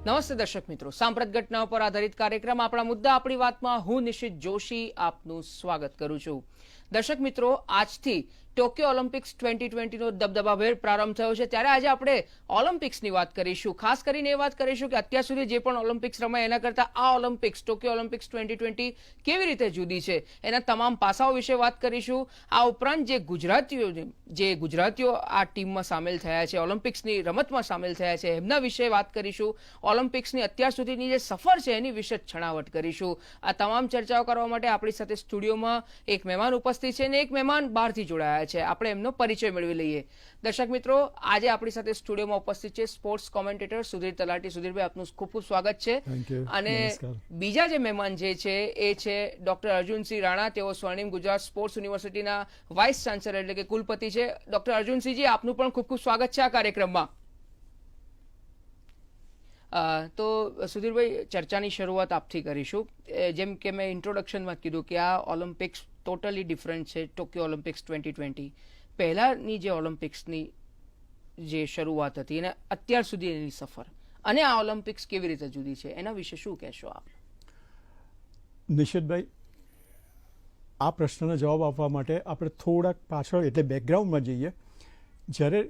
નમસ્તે દર્શક મિત્રો, સાંપ્રત ઘટનાઓ પર આધારિત કાર્યક્રમ આપણા મુદ્દા આપણી વાતમાં હું નિશિત જોશી આપનું સ્વાગત કરું છું. દર્શક મિત્રો, આજથી ટોક્યો ઓલિમ્પિક્સ 2020 નો દબદબાભેર પ્રારંભ થયો છે. ત્યારે આજે આપણે ઓલિમ્પિક્સની વાત કરીશું. ખાસ કરીને એ વાત કરીશું કે અત્યાર સુધી જે પણ ઓલિમ્પિક્સ રમાય એના કરતા આ ઓલિમ્પિક્સ ટોક્યો ઓલિમ્પિક્સ 2020 કેવી રીતે જુદી છે, એના તમામ પાસાઓ વિશે વાત કરીશું. આ ઉપરાંત જે ગુજરાતીઓ આ ટીમમાં સામેલ થયા છે, ઓલિમ્પિક્સની રમતમાં સામેલ થયા છે, એમના વિશે વાત કરીશું. ઓલિમ્પિક્સની અત્યાર સુધીની જે સફર છે એની વિશે છણાવટ કરીશું. આ તમામ ચર્ચાઓ કરવા માટે આપણી સાથે સ્ટુડિયોમાં એક મહેમાન ઉપસ્થિત છે અને એક મહેમાન બહારથી જોડાયા છે. આપણે એમનો પરિચય મેળવી લઈએ. દર્શક મિત્રો, આજે આપણી સાથે સ્ટુડિયોમાં ઉપસ્થિત છે સ્પોર્ટ્સ કોમેન્ટેટર સુધીર તલાટી. સુધીરભાઈ, આપનું ખૂબ ખૂબ સ્વાગત છે. અને બીજા જે મહેમાન જે છે એ છે ડોક્ટર અર્જુનસિંહ રાણા. તેઓ સ્વર્ણિમ ગુજરાત સ્પોર્ટ્સ યુનિવર્સિટીના વાઇસ ચાન્સલર એટલે કે કુલપતિ છે. ડોક્ટર અર્જુનસિંહજી, આપનું પણ ખૂબ ખૂબ સ્વાગત છે આ કાર્યક્રમમાં. તો સુધીરભાઈ, ચર્ચાની શરૂઆત આપથી કરીશું. જેમ કે મેં ઇન્ટ્રોડક્શનમાં કીધું કે આ ઓલિમ્પિક્સ ટોટલી ડિફરન્ટ છે. ટોક્યો ઓલિમ્પિક્સ 2020 પહેલાની જે ઓલિમ્પિક્સની જે શરૂઆત હતી અને અત્યાર સુધી એની સફર અને આ ઓલિમ્પિક્સ કેવી રીતે જુદી છે, એના વિશે શું કહેશો આપ? નિશિતભાઈ, આ પ્રશ્નનો જવાબ આપવા માટે આપણે થોડાક પાછળ એટલે બેકગ્રાઉન્ડમાં જઈએ. જ્યારે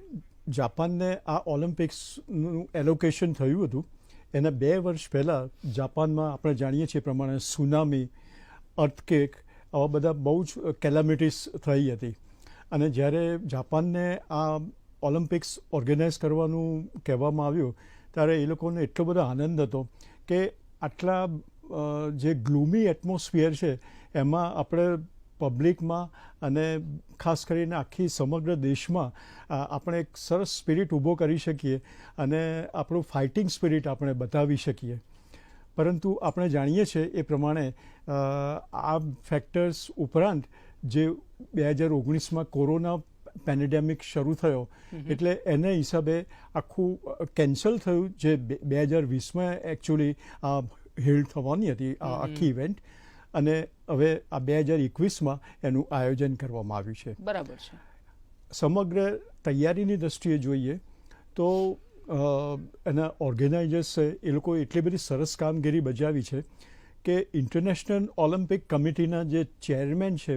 જાપાનને આ ઓલિમ્પિક્સનું એલોકેશન થયું હતું એના 2 વર્ષ પહેલાં જાપાનમાં આપણે જાણીએ છીએ પ્રમાણે સુનામી, અર્થકેક, આવા બધા બહુ જ કેલામિટીસ થઈ હતી. અને જ્યારે જાપાનને આ ઓલિમ્પિક્સ ઓર્ગેનાઇઝ કરવાનું કહેવામાં આવ્યું ત્યારે એ લોકોને એટલો બધો આનંદ હતો કે આટલા જે ગ્લુમી એટમોસ્ફિયર છે એમાં આપણે પબ્લિકમાં અને ખાસ કરીને આખી સમગ્ર દેશમાં આપણે એક સરસ સ્પિરિટ ઊભો કરી શકીએ અને આપણું ફાઇટિંગ સ્પિરિટ આપણે બતાવી શકીએ. પરંતુ આપણે જાણીએ છીએ એ પ્રમાણે આ ફેક્ટર્સ ઉપરાંત જે 2019માં કોરોના પેન્ડેમિક શરૂ થયો એટલે એને હિસાબે આખું કેન્સલ થયું, જે 2020માં એકચ્યુઅલી હેલ્ડ થવાની હતી આ આખી ઇવેન્ટ. અને હવે આ 2021માં એનું આયોજન કરવામાં આવ્યું છે. બરાબર છે. સમગ્ર તૈયારીની દ્રષ્ટિએ જોઈએ તો એના ઓર્ગેનાઇઝર્સે એ લોકો એટલી બધી સરસ કામગીરી બજાવી છે કે ઇન્ટરનેશનલ ઓલિમ્પિક કમિટીના જે ચેરમેન છે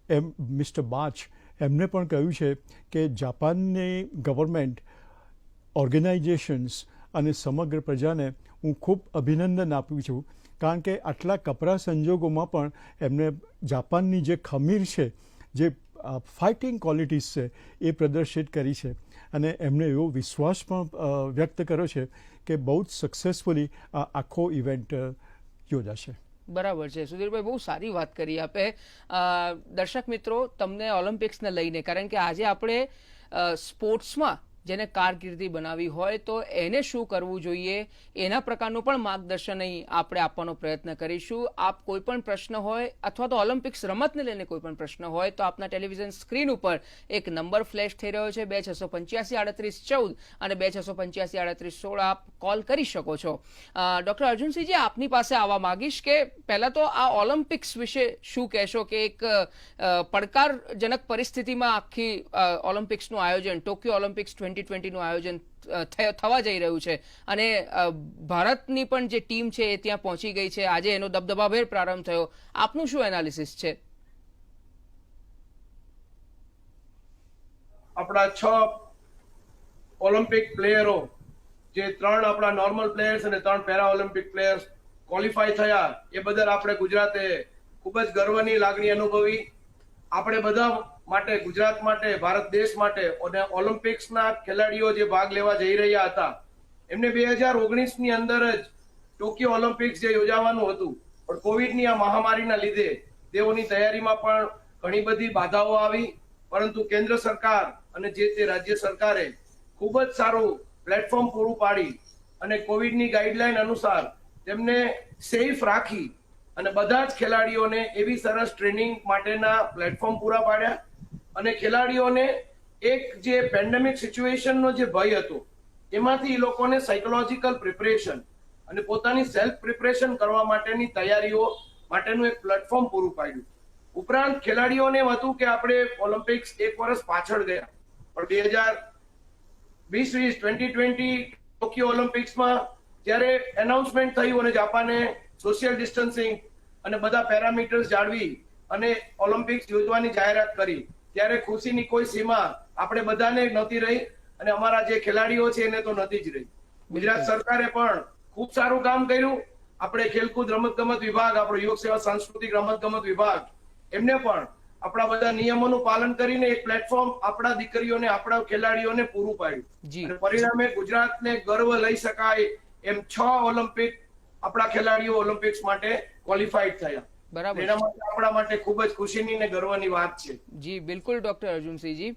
એમ મિસ્ટર બાચ, એમને પણ કહ્યું છે કે જાપાનની ગવર્મેન્ટ, ઓર્ગેનાઇઝેશન્સ અને સમગ્ર પ્રજાને હું ખૂબ અભિનંદન આપું છું, કારણ કે આટલા કપરા સંજોગોમાં પણ એમને જાપાનની જે ખમીર છે, જે ફાઇટિંગ ક્વોલિટીઝ છે એ પ્રદર્શિત કરી છે. અને એમણે એવો વિશ્વાસ પણ વ્યક્ત કર્યો છે કે બહુ જ સક્સેસફુલી આ આખો ઇવેન્ટ યોજાશે. બરાબર છે સુધીરભાઈ, બહુ સારી વાત કરી આપે. દર્શક મિત્રો, તમને ઓલિમ્પિક્સને લઈને, કારણ કે આજે આપણે સ્પોર્ટ્સમાં જેને કારકિર્દી બનાવી હોય તો એને શું કરવું જોઈએ એના પ્રકારનું પણ માર્ગદર્શન અહીં આપણે આપવાનો પ્રયત્ન કરીશું. આપ કોઈ પણ પ્રશ્ન હોય અથવા તો ઓલિમ્પિક્સ રમતને લઈને કોઈ પણ પ્રશ્ન હોય તો આપના ટેલિવિઝન સ્ક્રીન ઉપર એક નંબર ફ્લેશ થઈ રહ્યો છે, 26853814 અને 26853816. આપ કોલ કરી શકો છો. ડોક્ટર અર્જુનસિંહજી, આપની પાસે આવવા માંગીશ કે પહેલા તો આ ઓલિમ્પિક્સ વિશે શું કહેશો કે એક પડકારજનક પરિસ્થિતિમાં આખી ઓલિમ્પિક્સનું આયોજન, ટોક્યો ઓલિમ્પિક્સ 2020 નું આયોજન થવા જઈ રહ્યું છે અને ભારતની પણ જે ટીમ છે એ ત્યાં પહોંચી ગઈ છે. આજે એનો દબદબાભેર પ્રારંભ થયો. આપનું શું એનાલિસિસ છે? આપણા 6 ઓલિમ્પિક પ્લેયરો, જે 3 આપણા નોર્મલ પ્લેયર્સ અને 3 પેરા ઓલિમ્પિક પ્લેયર્સ ક્વોલિફાય થયા, એ બદલ આપણે ગુજરાતે ખૂબ જ ગર્વની લાગણી અનુભવી. આપણે બધા માટે, ગુજરાત માટે, ભારત દેશ માટે અને ઓલિમ્પિક્સના ખેલાડીઓ જે ભાગ લેવા જઈ રહ્યા હતા એમને 2019ની અંદર જ ટોક્યો ઓલિમ્પિક્સ જે યોજાવાનું હતું, પણ કોવિડની આ મહામારીના લીધે તેઓની તૈયારીમાં પણ ઘણી બધી બાધાઓ આવી. પરંતુ કેન્દ્ર સરકાર અને જે તે રાજ્ય સરકારે ખૂબ જ સારું પ્લેટફોર્મ પૂરું પાડી અને કોવિડની ગાઈડલાઈન અનુસાર તેમને સેફ રાખી અને બધા જ ખેલાડીઓને એવી સરસ ટ્રેનિંગ માટેના પ્લેટફોર્મ પૂરા પાડ્યા. અને ખેલાડીઓને એક જે પેન્ડેમિક સિચ્યુએશનનો જે ભય હતો એમાંથી એ લોકોને સાયકોલોજીકલ પ્રિપરેશન અને પોતાની સેલ્ફ પ્રિપરેશન કરવા માટેની તૈયારીઓ માટેનું એક પ્લેટફોર્મ પૂરું પાડ્યું. ઉપરાંત ખેલાડીઓને એમ હતું કે આપણે ઓલિમ્પિક્સ 1 વર્ષ પાછળ ગયા, પણ 2020 ટોક્યો ઓલિમ્પિક્સમાં ત્યારે એનાઉન્સમેન્ટ થયું અને જાપાને સોશિયલ ડિસ્ટન્સિંગ અને બધા પેરામીટર્સ જાળવી અને ઓલિમ્પિક્સ યોજવાની જાહેરાત કરી, ત્યારે ખુશીની કોઈ સીમા આપણે બધાને નહોતી રહી અને અમારા જે ખેલાડીઓ છે એને તો નથી જ રહી. ગુજરાત સરકારે પણ ખૂબ સારું કામ કર્યું. આપણે ખેલકૂદ રમતગમત વિભાગ, આપણો યુવક સેવા સાંસ્કૃતિક રમતગમત વિભાગ, એમને પણ આપણા બધા નિયમોનું પાલન કરીને એક પ્લેટફોર્મ આપણા દીકરીઓને, આપણા ખેલાડીઓને પૂરું પાડ્યું. અને પરિણામે ગુજરાતને ગર્વ લઈ શકાય એમ 6 ઓલિમ્પિક આપણા ખેલાડીઓ ઓલિમ્પિક્સ માટે ક્વોલિફાઈડ થયા. બરાબર. એના માટે આપણા માટે ખૂબ જ ખુશીની ને ગર્વની વાત છે. જી બિલકુલ ડોક્ટર અર્જુનસિંહજી.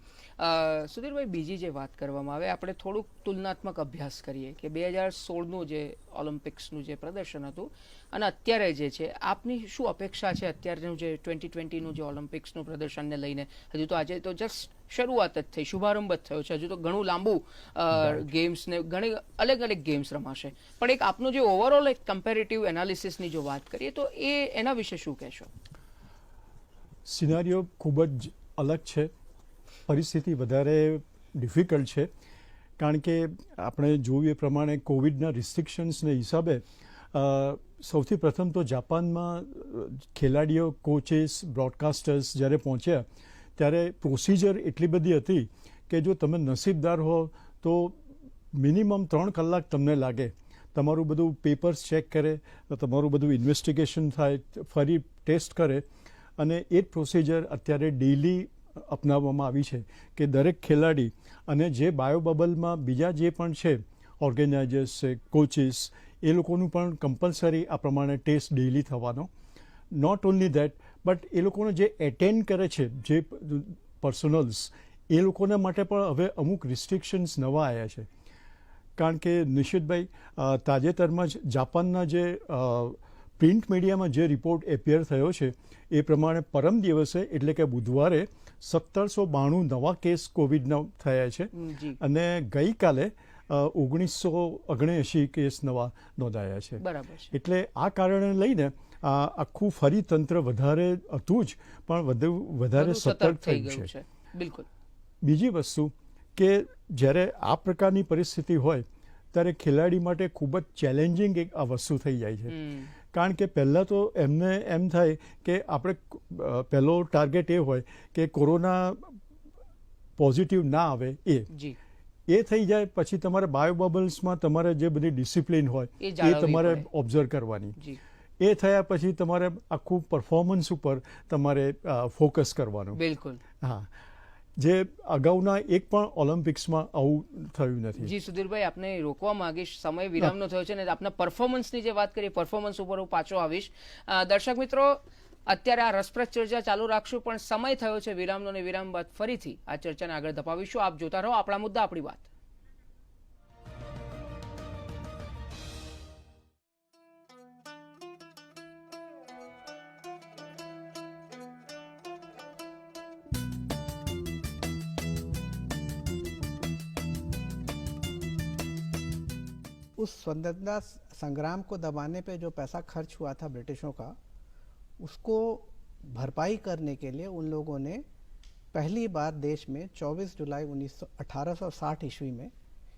સુધીરભાઈ, બીજી જે વાત કરવામાં આવે, આપણે થોડુંક તુલનાત્મક અભ્યાસ કરીએ કે 2016નું જે ઓલિમ્પિક્સનું જે પ્રદર્શન હતું અને અત્યારે જે છે, આપની શું અપેક્ષા છે અત્યારનું જે 2020નું જે ઓલિમ્પિક્સનું પ્રદર્શનને લઈને? હજુ તો આજે તો જસ્ટ શરૂઆત જ થઈ, શુભારંભ જ થયો છે, હજુ તો ઘણું લાંબુ ગેમ્સ ને ઘણી અલગ અલગ ગેમ્સ રમાશે, પણ એક આપનું જે ઓવરઓલ એક કમ્પેરેટિવ એનાલિસિસની જો વાત કરીએ તો એના વિશે શું કહેશો? સિનારીઓ ખૂબ જ અલગ છે, પરિસ્થિતિ વધારે ડિફિકલ્ટ છે, કારણ કે આપણે જોયું એ પ્રમાણે કોવિડના રિસ્ટ્રિક્શન્સને હિસાબે સૌથી પ્રથમ તો જાપાનમાં ખેલાડીઓ, કોચેસ, બ્રોડકાસ્ટર્સ જ્યારે પહોંચ્યા ત્યારે પ્રોસિજર એટલી બધી હતી કે જો તમે નસીબદાર હો તો મિનિમમ 3 કલાક તમને લાગે. તમારું બધું પેપર્સ ચેક કરે, તમારું બધું ઇન્વેસ્ટિગેશન થાય, ફરી ટેસ્ટ કરે, અને એ જ પ્રોસિજર અત્યારે ડેઇલી અપનાવવામાં આવી છે કે દરેક ખેલાડી અને જે બાયોબબલમાં બીજા જે પણ છે ઓર્ગેનાઇઝર્સ છે, કોચિસ, એ લોકોનું પણ કમ્પલસરી આ પ્રમાણે ટેસ્ટ ડેઇલી થવાનો. નોટ ઓનલી દેટ, બટ એ લોકોને જે એટેન્ડ કરે છે જે પર્સનલ્સ, એ લોકોના માટે પણ હવે અમુક રિસ્ટ્રિક્શન્સ નવા આવ્યા છે. કારણ કે નિશિતભાઈ, તાજેતરમાં જ જાપાનના જે પ્રિન્ટ મીડિયામાં જે રિપોર્ટ એપિયર થયો છે એ પ્રમાણે પરમ દિવસે એટલે કે બુધવારે 1792 નવા કેસ કોવિડના થયા છે અને ગઈકાલે 1979 કેસ નવા નોંધાયા છે. બરાબર છે. એટલે આ કારણે લઈને આખું ફરી તંત્ર વધારે હતું જ, પણ વધારે સતર્ક થયું છે. બિલકુલ. બીજી વસ્તુ કે જ્યારે આ પ્રકારની પરિસ્થિતિ હોય ત્યારે ખેલાડી માટે ખૂબ જ ચેલેન્જિંગ એક આ વસ્તુ થઈ જાય છે. કારણ કે પહેલાં તો એમને એમ થાય કે આપણે પહેલો ટાર્ગેટ એ હોય કે કોરોના પોઝિટિવ ના આવે એ થઈ જાય. પછી તમારે બાયોબબલ્સમાં તમારે જે બધી ડિસિપ્લિન હોય એ તમારે ઓબ્ઝર્વ કરવાની. એ થયા પછી તમારે આખું પરફોર્મન્સ ઉપર તમારે ફોકસ કરવાનું. બિલકુલ. હા, જે અગાઉના એક પણ ઓલિમ્પિક્સમાં આવું થયું નથી. જી સુધીરભાઈ, આપને રોકવા માંગીશ, સમય વિરામનો થયો છે ને આપના પરફોર્મન્સની જે વાત કરીએ, પરફોર્મન્સ ઉપર હું પાછો આવીશ. દર્શક મિત્રો, અત્યારે આ રસપ્રદ ચર્ચા ચાલુ રાખશું, પણ સમય થયો છે વિરામનો, અને વિરામ બાદ ફરીથી આ ચર્ચાને આગળ ધપાવીશું. આપ જોતા રહો આપણા મુદ્દા આપણી વાત. उस स्वतंत्रता संग्राम को दबाने पे जो पैसा खर्च हुआ था ब्रिटिशों का, उसको भरपाई करने के लिए उन लोगों ने पहली बार देश में 24 जुलाई 1860 ईस्वी में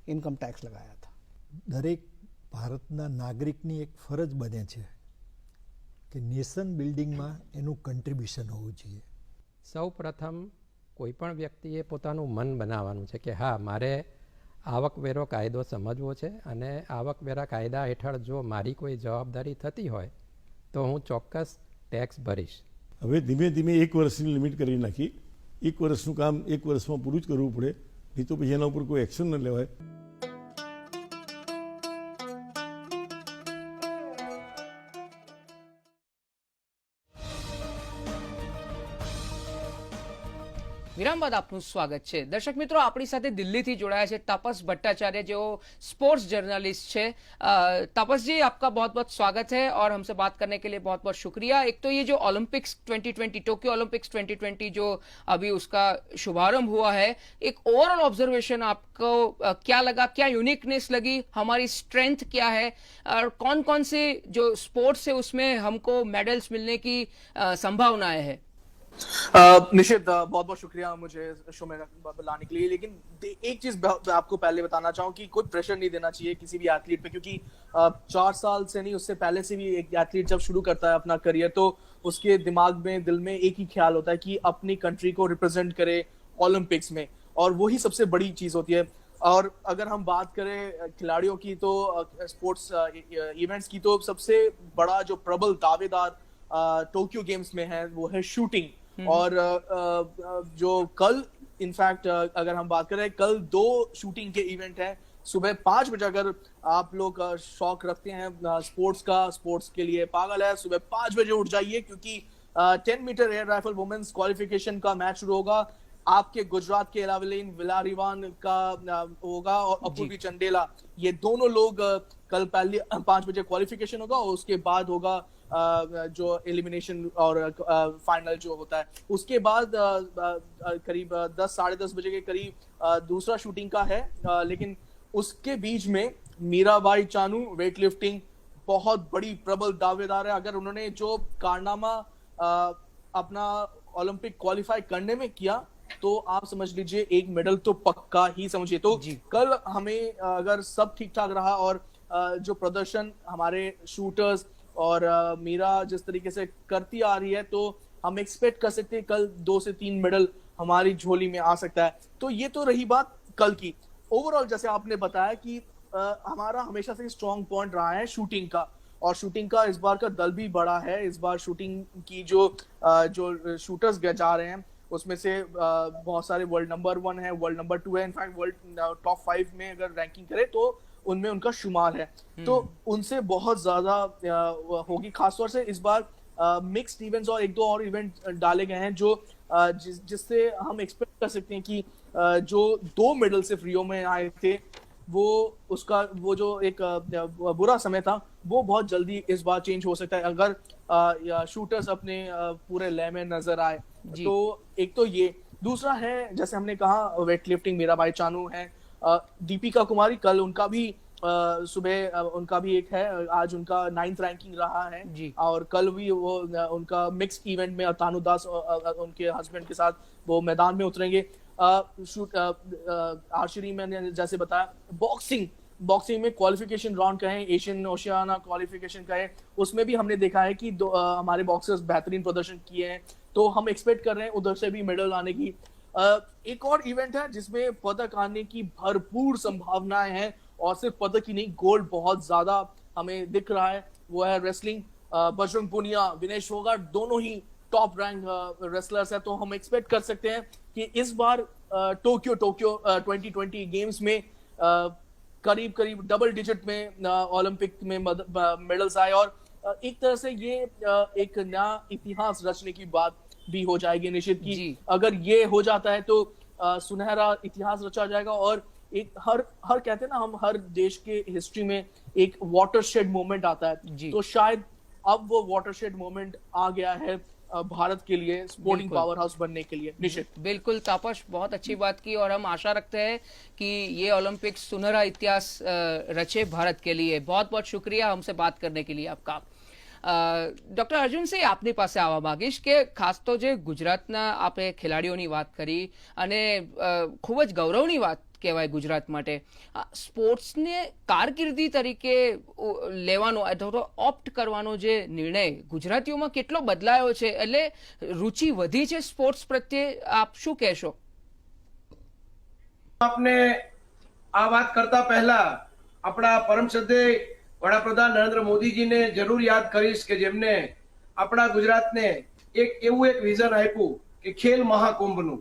इनकम टैक्स लगाया था. દરેક ભારતના નાગરિકની એક ફરજ બને છે કે નેશન બિલ્ડિંગમાં એનું કન્ટ્રીબ્યુશન હોવું જોઈએ. સૌ પ્રથમ કોઈપણ વ્યક્તિએ પોતાનું મન બનાવવાનું છે કે હા, મારે આવકવેરો કાયદો સમજવો છે અને આવકવેરા કાયદા હેઠળ જો મારી કોઈ જવાબદારી થતી હોય તો હું ચોક્કસ ટેક્સ ભરીશ. હવે ધીમે ધીમે 1 વર્ષની લિમિટ કરી નાખી. 1 વર્ષનું કામ 1 વર્ષમાં પૂરું જ કરવું પડે, નહીં તો પછી એના ઉપર કોઈ એક્શન ન લેવાય. વિરામ બાદ આપનું સ્વાગત છે. દર્શક મિત્રો, આપણી સાથે દિલ્હીથી જોડાયા છે તપસ भट्टाचार्य, जो स्पोर्ट्स जर्नलिस्ट है. तपस जी, आपका बहुत बहुत स्वागत है और हमसे बात करने के लिए बहुत बहुत शुक्रिया. एक तो ये जो ओलंपिक्स 2020, टोक्यो ओलंपिक्स 2020 जो अभी उसका शुभारंभ हुआ है, एक ओवरऑल ऑब्जर्वेशन आपको क्या लगा, क्या यूनिकनेस लगी, हमारी स्ट्रेंथ क्या है और कौन कौन से जो स्पोर्ट्स है उसमें हमको मेडल्स मिलने की संभावनाएं है? निशित, बहुत बहुत शुक्रिया मुझे शो में लाने के लिए। लेकिन एक चीज आपको पहले बताना चाहूँ कि कोई प्रेशर नहीं देना चाहिए किसी भी एथलीट पे, क्योंकि 4 साल से नहीं, उससे पहले से भी एक एथलीट जब शुरू करता है अपना करियर तो उसके दिमाग में, दिल में एक ही ख्याल होता है कि अपनी कंट्री को रिप्रेजेंट करे ओलंपिक्स में, और वही सबसे बड़ी चीज होती है। और अगर हम बात करें खिलाड़ियों की तो स्पोर्ट्स इवेंट्स की, तो सबसे बड़ा जो प्रबल दावेदार टोक्यो गेम्स में है वो है शूटिंग। और जो कल इनफैक्ट अगर हम बात करें, कल 2 शूटिंग के इवेंट हैं सुबह 5 बजे। अगर आप लोग शौक रखते हैं स्पोर्ट्स का, स्पोर्ट्स के लिए पागल है, सुबह 5 बजे उठ जाइए, क्योंकि 10 metre air rifle women's qualification का मैच शुरू होगा। आपके गुजरात के एलावेलिन विलारिवान का होगा और अपूर्वी चंडेला, ये दोनों लोग कल पहले 5 बजे क्वालिफिकेशन होगा, और उसके बाद होगा जो एलिमिनेशन और फाइनल जो होता है। उसके बाद करीब 10 साढ़े 10 बजे के करीब दूसरा शूटिंग का है। लेकिन उसके बीच में मीराबाई चानू वेट लिफ्टिंग बहुत बड़ी प्रबल दावेदार है। अगर उन्होंने जो कारनामा अपना ओलंपिक क्वालिफाई करने में किया तो आप समझ लीजिए एक मेडल तो पक्का ही समझिए। तो कल हमें अगर सब ठीक ठाक रहा और जो प्रदर्शन हमारे शूटर्स और मीरा जिस तरीके से करती आ रही है, तो हम एक्सपेक्ट कर सकते हैं कल 2 से 3 मेडल हमारी झोली में आ सकता है। तो ये तो रही बात कल की। ओवरऑल जैसे आपने बताया कि हमारा हमेशा से स्ट्रॉन्ग पॉइंट रहा है शूटिंग का, और शूटिंग का इस बार का दल भी बड़ा है। इस बार शूटिंग की जो शूटर्स जा रहे हैं उसमें से बहुत सारे वर्ल्ड नंबर 1 है, वर्ल्ड नंबर 2 है, इनफैक्ट वर्ल्ड टॉप 5 में अगर रैंकिंग करें तो उनमें उनका शुमार है। तो उनसे बहुत ज्यादा होगी। खासतौर से इस बार मिक्स्ड इवेंट्स और 1-2 और इवेंट डाले गए हैं जो जिससे हम एक्सपेक्ट कर सकते हैं कि जो 2 मेडल सिर्फ रियो में आए थे, वो जो एक बुरा समय था वो बहुत जल्दी इस बार चेंज हो सकता है अगर शूटर्स अपने पूरे लय में नजर आए। तो एक तो ये, दूसरा है जैसे हमने कहा वेट लिफ्टिंग मीराबाई चानू है, दीपिका कुमारी कल उनका भी सुबह उनका भी एक है, आज उनका 9th रैंकिंग रहा है जी। और कल भी वो उनका मिक्स्ड इवेंट में तानु दास उनके हस्बैंड के साथ वो मैदान में उतरेंगे। आर्चरी में जैसे बताया, बॉक्सिंग में क्वालिफिकेशन राउंड कहें, एशियन ओशियाना क्वालिफिकेशन कहें, उसमें भी हमने देखा है कि हमारे बॉक्सर्स बेहतरीन प्रदर्शन किए हैं। तो हम एक्सपेक्ट कर रहे हैं उधर से भी मेडल आने की। एक और इवेंट है जिसमें पदक आने की भरपूर संभावनाएं हैं, और सिर्फ पदक ही नहीं, गोल्ड बहुत ज्यादा हमें दिख रहा है, वो है रेसलिंग। बजरंग पुनिया, विनेश फोगाट दोनों ही टॉप रैंक रेसलर्स है। तो हम एक्सपेक्ट कर सकते हैं कि इस बार टोक्यो 2020 गेम्स में करीब डबल डिजिट में ओलंपिक में मेडल्स आए, और एक तरह से ये एक नया इतिहास रचने की बात भी हो जाएगी निश्चित की। अगर ये हो जाता है तो सुनहरा इतिहास रचा जाएगा। और एक हर कहते हैं ना, हम हर देश के हिस्ट्री में एक वाटरशेड मोमेंट आता है, तो शायद अब वो वाटरशेड मोमेंट आ गया है भारत के लिए स्पोर्टिंग पावर हाउस बनने के लिए। निश्चित बिल्कुल तापस, बहुत अच्छी बात की, और हम आशा रखते हैं कि ये ओलंपिक सुनहरा इतिहास रचे भारत के लिए। बहुत बहुत शुक्रिया हमसे बात करने के लिए आपका। ડોક્ટર અર્જુન સિંહ, આપની પાસે આવવા માંગીશ કે ખાસ તો જે ગુજરાતના આપણે ખેલાડીઓની વાત કરી, અને ખૂબ જ ગૌરવની વાત કહેવાય ગુજરાત માટે, સ્પોર્ટ્સને કારકિર્દી તરીકે લેવાનો અથવા ઓપ્ટ કરવાનો જે નિર્ણય ગુજરાતીઓમાં કેટલો બદલાયો છે, એટલે રુચિ વધી છે સ્પોર્ટ્સ પ્રત્યે, આપ શું કહેશો? આપને આ વાત કરતા પહેલા આપણા પરમ શ્રદ્ધેય વડાપ્રધાન નરેન્દ્ર મોદીજીને જરૂર યાદ કરીશ કે જેમને આપણા ગુજરાતને એવું એક વિઝન આપ્યું કે ખેલ મહાકુંભનું।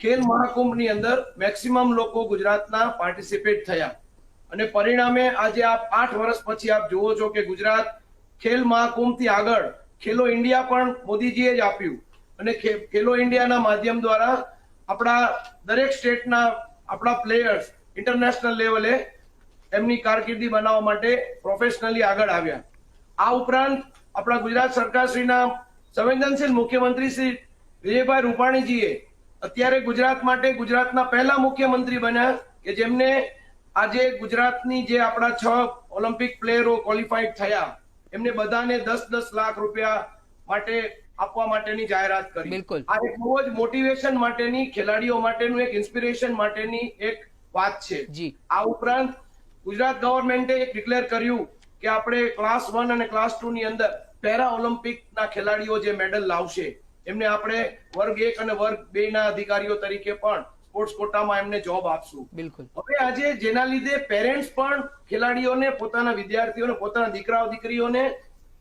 ખેલ મહાકુંભની અંદર મેક્સિમમ લોકો ગુજરાતના પાર્ટિસિપેટ થયા, અને પરિણામે આજે આપ 8 વર્ષ પછી આપ જુઓ છો કે ગુજરાત ખેલ મહાકુંભથી આગળ ખેલો ઇન્ડિયા પણ મોદીજીએ જ આપ્યું, અને ખેલો ઇન્ડિયાના માધ્યમ દ્વારા આપણા દરેક સ્ટેટના આપણા પ્લેયર્સ ઇન્ટરનેશનલ લેવલે એમની કારકિર્દી બનાવવા માટે પ્રોફેશનલી આગળ આવ્યા। આ ઉપરાંત આપણા ગુજરાત સરકારશ્રીના સંવેદનશીલ મુખ્યમંત્રી શ્રી વિજયભાઈ રૂપાણીજીએ અત્યારે ગુજરાત માટે ગુજરાતના પહેલા મુખ્યમંત્રી બન્યા કે જેમને આજે ગુજરાતની જે આપણા 6 ઓલિમ્પિક પ્લેયરો ક્વોલિફાઈડ થયા, એમને બધાને 10-10 લાખ રૂપિયા માટે આપવા માટેની જાહેરાત કરી. બિલકુલ. આ એક બહુ જ મોટિવેશન માટેની, ખેલાડીઓ માટેનું એક ઇન્સ્પિરેશન માટેની એક વાત છે. જી. આ ઉપરાંત ગુજરાત ગવર્મેન્ટે એક ડિક્લેર કર્યું કે આપણે ક્લાસ 1 અને ક્લાસ 2 ની અંદર પેરા ઓલિમ્પિકના ખેલાડીઓ જે મેડલ લાવશે એમને આપણે વર્ગ 1 અને વર્ગ 2 ના અધિકારીઓ તરીકે પણ સ્પોર્ટ્સ કોટામાં એમને જોબ આપશું. બિલકુલ. હવે આજે જેના લીધે પેરેન્ટ્સ પણ ખેલાડીઓને, પોતાના વિદ્યાર્થીઓને, પોતાના દીકરાઓ દીકરીઓને,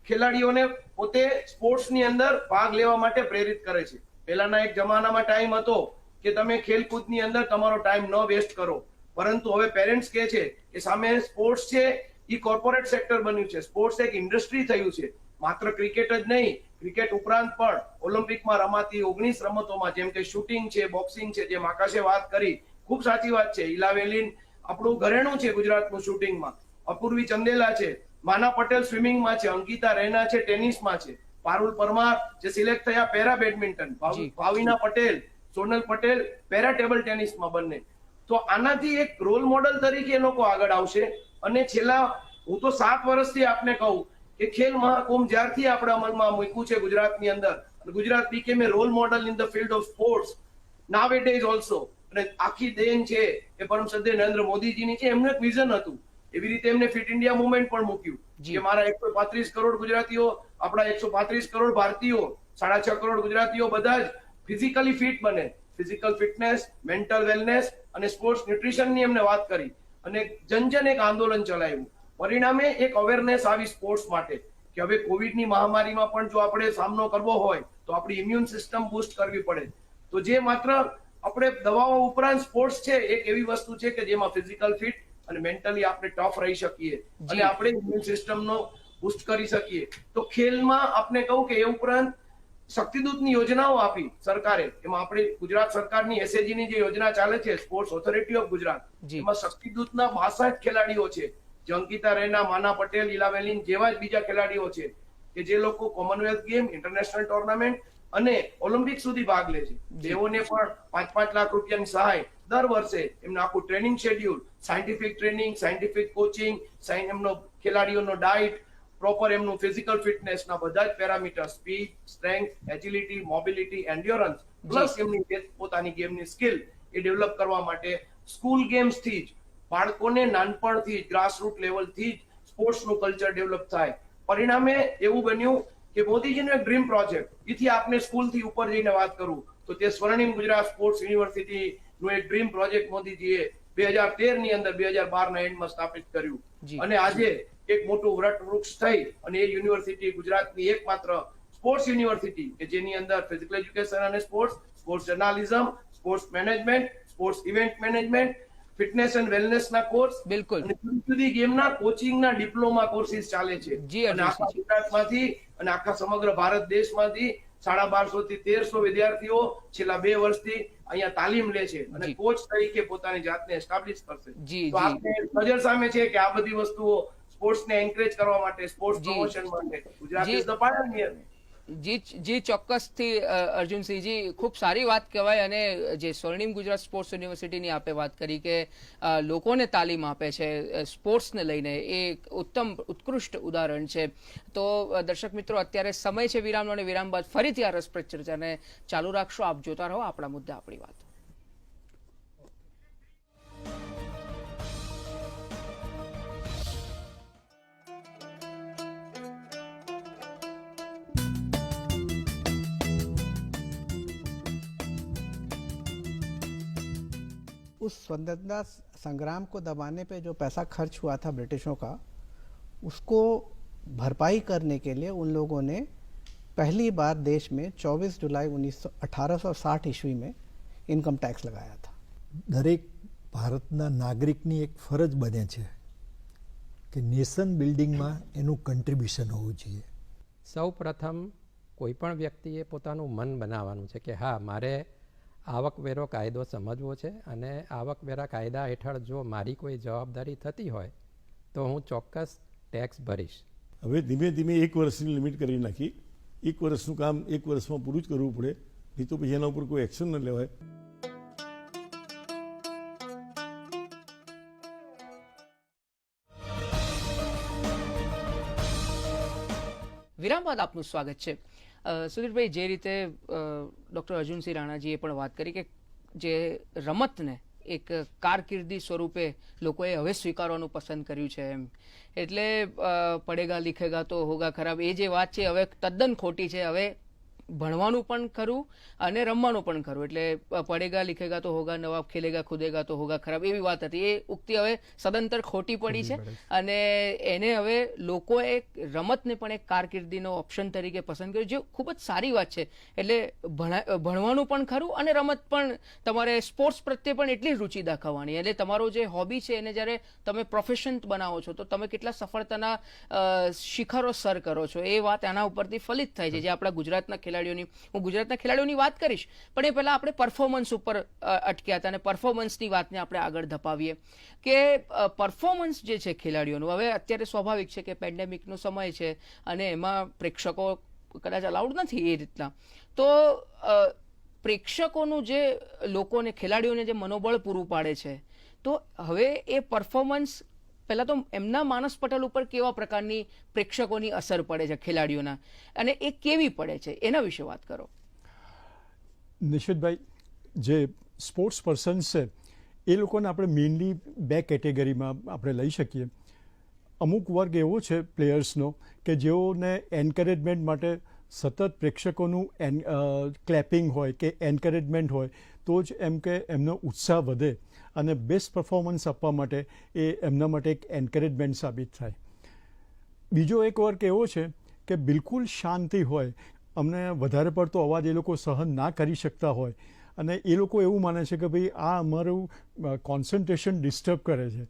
ખેલાડીઓને પોતે સ્પોર્ટ્સની અંદર ભાગ લેવા માટે પ્રેરિત કરે છે. પહેલાના એક જમાનામાં ટાઈમ હતો કે તમે ખેલકૂદની અંદર તમારો ટાઈમ ન વેસ્ટ કરો, પરંતુ હવે પેરેન્ટ્સ કહે છે કે સામે સ્પોર્ટ્સ છે એ કોર્પોરેટ સેક્ટર બન્યું છે, સ્પોર્ટ્સ એક ઇન્ડસ્ટ્રી થયું છે. માત્ર ક્રિકેટ જ નહીં, ક્રિકેટ ઉપરાંત પણ ઓલિમ્પિકમાં રમાતી 19 રમતોમાં જેમ કે શૂટિંગ છે, બોક્સિંગ છે, જેમ આકાશે વાત કરી, ખૂબ સાચી વાત છે. ઇલાવેલીન આપણું ઘરેણું છે ગુજરાતનું શૂટિંગમાં, અપૂર્વી ચંદેલા છે, માના પટેલ સ્વિમિંગમાં છે, અંકિતા રૈના છે ટેનિસમાં છે, પારુલ પરમાર જે સિલેક્ટ થયા para badminton, Bhavina Patel, Sonal Patel para table ટેનિસમાં બંને. તો આનાથી એક રોલ મોડલ તરીકે એ લોકો આગળ આવશે. અને છેલ્લા હું તો 7 વર્ષથી આપને કહું કે ખેલ મહાકુંભ જ્યારથી આપણે અમલમાં મૂક્યું છે ગુજરાતની અંદર, Gujarat became a role model in the field of sports now it is also. અને આખી દેન છે એ પરમ શ્રદ્ધેય નરેન્દ્ર મોદીજીની છે. એમનું એક વિઝન હતું, એવી રીતે એમને ફિટ ઇન્ડિયા મુવમેન્ટ પણ મૂક્યું કે મારા 135 કરોડ ગુજરાતીઓ, આપણા 135 કરોડ ભારતીયો, 6.5 કરોડ ગુજરાતીઓ બધા જ ફિઝિકલી ફિટ બને. ફિઝિકલ ફિટનેસ, મેન્ટલ વેલનેસ અને સ્પોર્ટ્સ ન્યુટ્રિશનની એમને વાત કરી અને જન એક આંદોલન ચલાવ્યું. પરિણામે એક અવેરનેસ આવી સ્પોર્ટ્સ માટે કે હવે કોવિડની મહામારીમાં પણ જો આપણે સામનો કરવો હોય તો આપણી ઇમ્યુન સિસ્ટમ બૂસ્ટ કરવી પડે. તો જે માત્ર આપણે દવાઓ ઉપરાંત સ્પોર્ટ્સ છે એક એવી વસ્તુ છે કે જેમાં ફિઝિકલ ફિટ અને મેન્ટલી આપણે ટફ રહી શકીએ અને આપણે ઇમ્યુન સિસ્ટમનો બૂસ્ટ કરી શકીએ. તો ખેલમાં આપણે કહું કે એ ઉપરાંત શક્તિદૂતની યોજનાઓ આપી સરકારે. એમાં આપણે ગુજરાત સરકારની SAG ની જે યોજના ચાલે છે, સ્પોર્ટ્સ ઓથોરિટી ઓફ ગુજરાત, એમાં શક્તિદૂતના 62 ખેલાડીઓ છે, જે અંકિતા રૈના, માના પટેલ, ઇલાવેલીન જેવા જ બીજા ખેલાડીઓ છે કે જે લોકો કોમનવેલ્થ ગેમ, ઇન્ટરનેશનલ ટુર્નામેન્ટ અને ઓલિમ્પિક સુધી ભાગ લે છે. તેઓને પણ 5-5 લાખ રૂપિયાની સહાય દર વર્ષે, એમનું આખું training schedule, scientific training, scientific coaching, એમનો ખેલાડીઓનો ડાયટ, પ્રોપર એમનું ફિઝિકલ ફિટનેસના બધા જ parameter, speed, strength, agility, mobility, endurance, plus એમની પોતાની ગેમની સ્કિલ એ ડેવલપ કરવા માટે સ્કૂલ ગેમ્સથી જ બાળકોને નાનપણથી જ ગ્રાસરૂટ લેવલથી જ સ્પોર્ટ્સનું કલ્ચર ડેવલપ થાય. પરિણામે એવું બન્યું કે મોદીજીનો એક ડ્રીમ પ્રોજેક્ટ, એથી આપને સ્કૂલથી ઉપર જઈને વાત કરું તો તે સ્વર્ણિમ ગુજરાત સ્પોર્ટ્સ યુનિવર્સિટીનું એક ડ્રીમ પ્રોજેક્ટ મોદીજીએ 2013 ની અંદર 2012 ના એન્ડમાં સ્થાપિત કર્યું. અને આજે એક મોટું વૃક્ષ થઈ અને એ યુનિવર્સિટી ગુજરાતની એકમાત્ર સ્પોર્ટ્સ યુનિવર્સિટી કે જેની અંદર ફિઝિકલ એજ્યુકેશન અને sports journalism, sports management, sports event management, fitness and wellness ના કોર્સ, બિલકુલ, અને જુદી જુદી ગેમના કોચિંગના ડિપ્લોમા કોર્સિસ ચાલે છે. અને આખા ગુજરાતમાંથી અને આખા સમગ્ર ભારત દેશમાંથી 1250 થી 1300 વિદ્યાર્થીઓ છેલ્લા 2 વર્ષથી અહીંયા તાલીમ લે છે અને કોચ તરીકે પોતાની જાતને એસ્ટાબ્લિશ કરશે. તો આપણે નજર સામે છે કે આ બધી વસ્તુઓ સ્પોર્ટ્સને એન્કરેજ કરવા માટે, સ્પોર્ટ્સ પ્રમોશન માટે ગુજરાત ઇઝ ધ પાયોનિયર. જી ચોક્કસથી અર્જુનસિંહજી, ખૂબ સારી વાત કહેવાય. અને જે સ્વર્ણિમ ગુજરાત સ્પોર્ટ્સ યુનિવર્સિટીની આપે વાત કરી કે લોકોને તાલીમ આપે છે સ્પોર્ટ્સને લઈને, એ ઉત્તમ ઉત્કૃષ્ટ ઉદાહરણ છે. તો દર્શક મિત્રો, અત્યારે સમય છે વિરામનો અને વિરામ બાદ ફરીથી આ રસપ્રદ ચર્ચાને ચાલુ રાખશો. આપ જોતા રહો આપણા મુદ્દા આપણી વાત. उस स्वतंत्रता संग्राम को दबाने पे जो पैसा खर्च हुआ था ब्रिटिशों का, उसको भरपाई करने के लिए उन लोगों ने पहली बार देश में 24 जुलाई 1860 ईस्वी में इनकम टैक्स लगाया था. દરેક ભારતના નાગરિકની એક ફરજ બને છે કે નેશન બિલ્ડિંગમાં એનું કન્ટ્રીબ્યુશન હોવું જોઈએ. સૌ પ્રથમ કોઈ પણ વ્યક્તિએ પોતાનું મન બનાવવાનું છે કે હા, મારે આવકવેરો કાયદો સમજવો છે અને આવકવેરા કાયદા હેઠળ જો મારી કોઈ જવાબદારી થતી હોય તો હું ચોક્કસ ટેક્સ ભરીશ. હવે ધીમે ધીમે 1 વર્ષની લિમિટ કરી નાખી. 1 વર્ષનું કામ 1 વર્ષમાં પૂરું જ કરવું પડે, નહીં તો પછી એના ઉપર કોઈ એક્શન ન લેવાય. વિરામ બાદ આપનું સ્વાગત છે. સુધીરભાઈ, જે રીતે ડૉક્ટર અર્જુનસિંહ રાણાજીએ પણ વાત કરી કે જે રમતને એક કારકિર્દી સ્વરૂપે લોકોએ હવે સ્વીકારવાનું પસંદ કર્યું છે એમ, એટલે પડેગા લીખેગા તો હોગા ખરાબ એ જે વાત છે હવે તદ્દન ખોટી છે. હવે ભણવાનું પણ ખરું અને રમવાનું પણ ખરું, એટલે પડેગા લીખેગા તો હોગા, નવાબ ખેલેગા ખુદેગા તો હોગા ખરાબ એવી વાત હતી. એ ઉક્તિ હવે સદંતર ખોટી પડી છે અને એને હવે લોકોએ રમતને પણ એક કારકિર્દીનો ઓપ્શન તરીકે પસંદ કર્યું, જે ખૂબ જ સારી વાત છે. એટલે ભણવાનું પણ ખરું અને રમત પણ, તમારે સ્પોર્ટ્સ પ્રત્યે પણ એટલી જ રુચિ દાખવવાની. એટલે તમારો જે હોબી છે એને જ્યારે તમે પ્રોફેશન બનાવો છો તો તમે કેટલા સફળતાના શિખરો સર કરો છો એ વાત આના ઉપરથી ફલિત થાય છે. જે આપણા ગુજરાતના હું ગુજરાતના ખેલાડીઓની વાત કરીશ, પણ એ પહેલા આપણે પરફોર્મન્સ ઉપર અટક્યા હતા અને પરફોર્મન્સની વાતને આપણે આગળ ધપાવીએ કે પરફોર્મન્સ જે છે ખેલાડીઓનું, હવે અત્યારે સ્વાભાવિક છે કે પેન્ડેમિકનો સમય છે અને એમાં પ્રેક્ષકો કદાચ અલાઉડ નથી એ રીતના, તો પ્રેક્ષકોનું જે લોકોને, ખેલાડીઓને જે મનોબળ પૂરું પાડે છે, તો હવે એ પરફોર્મન્સ પહેલાં તો એમના માનસ પટલ ઉપર કેવા પ્રકારની પ્રેક્ષકોની અસર પડે છે ખેલાડીઓના, અને એ કેવી પડે છે એના વિશે વાત કરો. નિશિતભાઈ, જે સ્પોર્ટ્સ પર્સન્સ છે એ લોકોને આપણે મેઇનલી બે કેટેગરીમાં આપણે લઈ શકીએ. અમુક વર્ગ એવો છે પ્લેયર્સનો કે જેઓને એન્કરેજમેન્ટ માટે સતત પ્રેક્ષકોનું ક્લેપિંગ હોય કે એન્કરેજમેન્ટ હોય તો જ એમ કે એમનો ઉત્સાહ વધે અને બેસ્ટ પરફોર્મન્સ આપવા માટે એ એમના માટે એક એન્કરેજમેન્ટ સાબિત થાય. બીજો એક વર્ગ એવો છે કે બિલકુલ શાંતિ હોય, અમને વધારે પડતો અવાજ એ લોકો સહન ના કરી શકતા હોય અને એ લોકો એવું માને છે કે ભાઈ આ અમારું કોન્સન્ટ્રેશન ડિસ્ટર્બ કરે છે,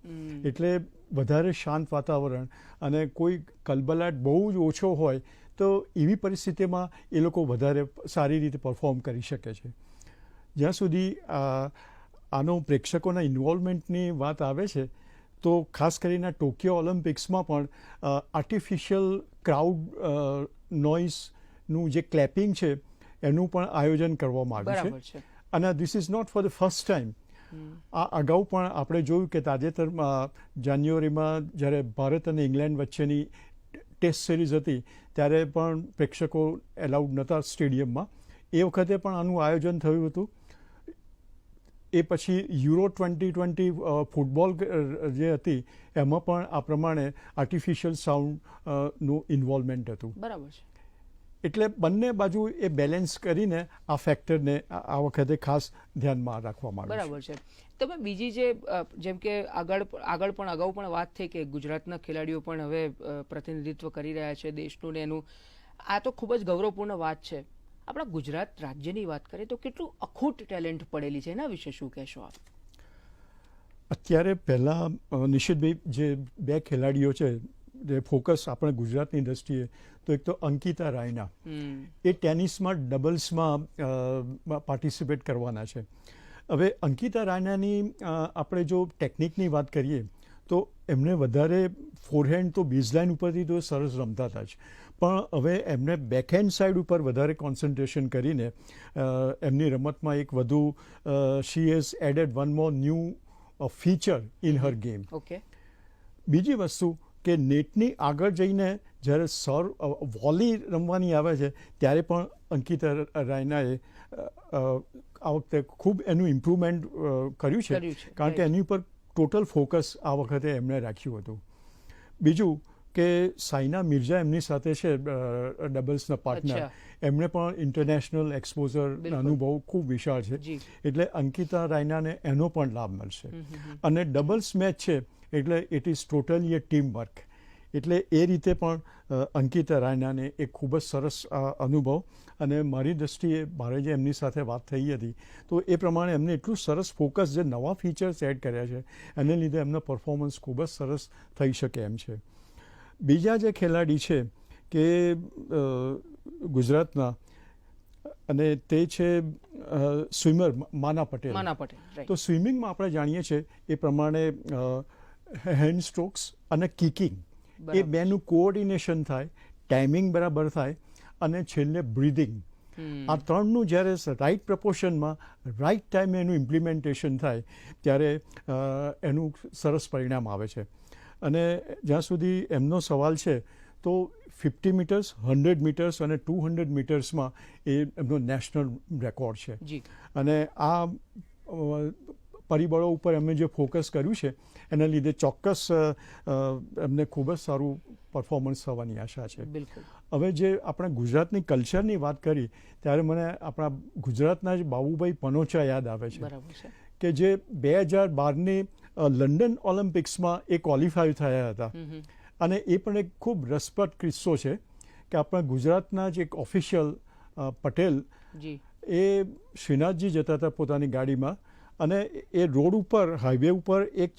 એટલે વધારે શાંત વાતાવરણ અને કોઈ કલબલાટ બહુ જ ઓછો હોય તો એવી પરિસ્થિતિમાં એ લોકો વધારે સારી રીતે પરફોર્મ કરી શકે છે. જ્યાં સુધી આનો પ્રેક્ષકોના ઇન્વોલ્વમેન્ટની વાત આવે છે તો ખાસ કરીને ટોક્યો ઓલિમ્પિક્સમાં પણ આર્ટિફિશિયલ ક્રાઉડ નોઇઝનું જે ક્લેપિંગ છે એનું પણ આયોજન કરવામાં આવ્યું છે. અને this is not for the first time. આ અગાઉ પણ આપણે જોયું કે તાજેતરમાં જાન્યુઆરીમાં જ્યારે ભારત અને ઇંગ્લેન્ડ વચ્ચેની ટેસ્ટ સિરીઝ હતી ત્યારે પણ પ્રેક્ષકો એલાઉડ નહોતા સ્ટેડિયમમાં. એ વખતે પણ આનું આયોજન થયું હતું. એ પછી યુરો 2020 ફૂટબોલ જે હતી એમાં પણ આ પ્રમાણે આર્ટિફિશિયલ સાઉન્ડનું ઇન્વોલ્વમેન્ટ હતું. બરાબર છે. એટલે બંને બાજુ એ બેલેન્સ કરીને આ ફેક્ટરને આ વખતે ખાસ ધ્યાનમાં રાખવામાં આવ્યું. બરાબર છે. તમે બીજી જે જેમ કે આગળ પણ અગાઉ પણ વાત થઈ કે ગુજરાતના ખેલાડીઓ પણ હવે પ્રતિનિધિત્વ કરી રહ્યા છે દેશનું ને એનું, આ તો ખૂબ જ ગૌરવપૂર્ણ વાત છે. આપણા ગુજરાત રાજ્યની વાત કરીએ તો કેટલું અખૂટ ટેલેન્ટ પડેલી છે, એના વિશે શું કહેશો આપ? અત્યારે પહેલાં નિશિતભાઈ જે બે ખેલાડીઓ છે જે ફોકસ આપણે ગુજરાતની દ્રષ્ટિએ, તો એક તો અંકિતા રાયના, એ ટેનિસમાં ડબલ્સમાં પાર્ટિસિપેટ કરવાના છે. હવે અંકિતા રાયનાની આપણે જો ટેકનિકની વાત કરીએ તો એમને વધારે ફોરહેન્ડ તો બેઝલાઇન ઉપરથી તો સરસ રમતા હતા જ, પણ હવે એમને બેકહેન્ડ સાઈડ ઉપર વધારે કોન્સન્ટ્રેશન કરીને એમની રમતમાં એક વધુ she has added one more new feature in her game. Okay. બીજી વસ્તુ કે નેટની આગળ જઈને જ્યારે વોલી રમવાની આવે છે ત્યારે પણ અંકિતા રાયનાએ આ વખતે ખૂબ એનું ઇમ્પ્રુવમેન્ટ કર્યું છે, કારણ કે એની ઉપર ટોટલ ફોકસ આ વખતે એમણે રાખ્યું હતું. બીજું કે સાઇના મિર્ઝા એમની સાથે છે ડબલ્સના પાર્ટનર, એમણે પણ ઇન્ટરનેશનલ એક્સપોઝર અનુભવ ખૂબ વિશાળ છે, એટલે અંકિતા રાયનાને એનો પણ લાભ મળશે. અને ડબલ્સ મેચ છે એટલે it is totally A team work, એટલે એ રીતે પણ અંકિતા રાયનાને એક ખૂબ જ સરસ અનુભવ. અને મારી દૃષ્ટિએ મારે જે એમની સાથે વાત થઈ હતી તો એ પ્રમાણે એમને એટલું સરસ ફોકસ, જે નવા ફીચર્સ એડ કર્યા છે એને લીધે એમનો પરફોર્મન્સ ખૂબ જ સરસ થઈ શકે એમ છે. બીજા જે ખેલાડી છે કે ગુજરાતના, અને તે છે સ્વિમર માના પટેલ. તો સ્વિમિંગમાં આપણે જાણીએ છીએ એ પ્રમાણે હેન્ડ સ્ટ્રોક્સ અને કિકિંગ, એ બેનું કોઓર્ડિનેશન થાય, ટાઈમિંગ બરાબર થાય અને છેલ્લે બ્રીધિંગ, આ ત્રણનું જ્યારે રાઇટ પ્રપોર્શનમાં રાઇટ ટાઈમે એનું ઇમ્પ્લિમેન્ટેશન થાય ત્યારે એનું સરસ પરિણામ આવે છે. અને જ્યાં સુધી એમનો સવાલ છે તો 50 મીટર્સ 100 મીટર્સ અને 200 મીટર્સમાં એ એમનો નેશનલ રેકોર્ડ છે. જી. અને આ પરિબળો ઉપર અમે જે ફોકસ કર્યું છે એના લીધે ચોક્કસ એમને ખૂબ જ સારું પરફોર્મન્સ થવાની આશા છે. બિલકુલ. હવે જે આપણા ગુજરાતની કલ્ચરની વાત કરી ત્યારે મને આપણા ગુજરાતના જ બાબુભાઈ પનોચા યાદ આવે છે બરાબર છે. કે જે 2012ની લંડન ઓલિમ્પિક્સમાં એ ક્વોલિફાય થયા હતા. અને એ પણ એક ખૂબ રસપ્રદ કિસ્સો છે કે આપણા ગુજરાતના જ એક ઓફિશિયલ પટેલ જી. એ શ્રીનાથજી જતા હતા પોતાની ગાડીમાં અને એ રોડ ઉપર હાઈવે ઉપર એક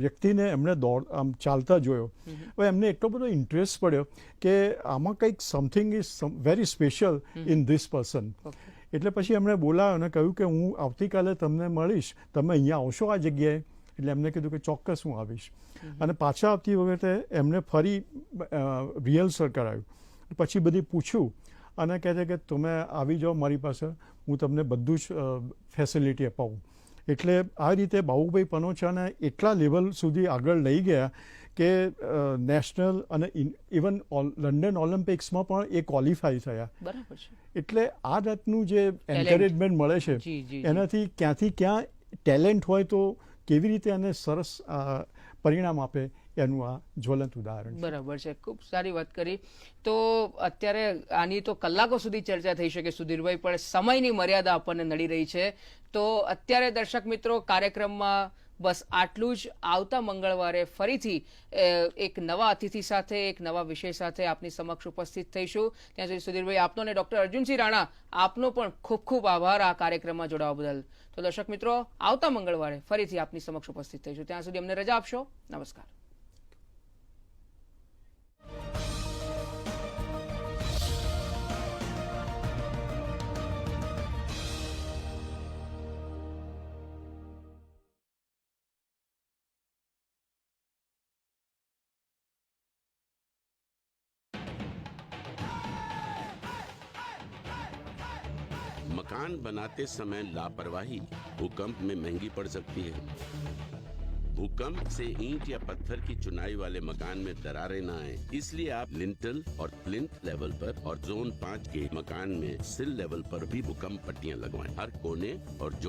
વ્યક્તિને એમણે આમ ચાલતા જોયો. હવે એમને એટલો બધો ઇન્ટરેસ્ટ પડ્યો કે આમાં કંઈક something is very special in this person. એટલે પછી એમણે બોલાવ્યો અને કહ્યું કે હું આવતીકાલે તમને મળીશ, તમે અહીંયા આવશો આ જગ્યાએ? એટલે એમને કીધું કે ચોક્કસ હું આવીશ. અને પાછા આવતી વખતે એમને ફરી રિહર્સલ કરાયું. પછી બધી પૂછ્યું અને કહે છે કે તમે આવી જાઓ મારી પાસે, હું તમને બધું જ ફેસિલિટી અપાવું. એટલે આ રીતે બાબુભાઈ પનોચાને એટલા લેવલ સુધી આગળ લઈ ગયા કે નેશનલ અને ઇવન લંડન ઓલિમ્પિક્સમાં પણ એ ક્વોલિફાય થયા. બરાબર છે. એટલે આ જાતનું જે એન્કરેજમેન્ટ મળે છે એનાથી ક્યાંથી ક્યાં ટેલેન્ટ હોય તો કેવી રીતે એને સરસ પરિણામ આપે એનું આ જ્વલંત ઉદાહરણ છે. બરાબર છે. ખૂબ સારી વાત કરી. તો અત્યારે આની તો કલાકો સુધી ચર્ચા થઈ શકે સુધીરભાઈ, પણ સમયની મર્યાદા આપણને નડી રહી છે. તો અત્યારે દર્શક મિત્રો કાર્યક્રમમાં બસ આટલું જ. આવતા મંગળવારે ફરીથી એક નવા અતિથિ સાથે એક નવા વિષય સાથે આપની સમક્ષ ઉપસ્થિત થઈશું. ત્યાં સુધી સુધીરભાઈ આપનો અને ડોક્ટર અર્જુનસિંહ રાણા આપનો પણ ખૂબ ખૂબ આભાર આ કાર્યક્રમમાં જોડાવા બદલ. તો દર્શક મિત્રો આવતા મંગળવારે ફરીથી આપની સમક્ષ ઉપસ્થિત થઈશું. ત્યાં સુધી અમને રજા આપશો. નમસ્કાર. मकान बनाते समय लापरवाही भूकंप में महंगी पड़ सकती है. भूकंप से ईंट या पत्थर की चुनाई वाले मकान में दरारें न आए, इसलिए आप लिंटल और प्लिंथ लेवल पर और जोन 5 के मकान में सिल लेवल पर भी भूकंप पट्टियां लगवाएं. हर कोने और जो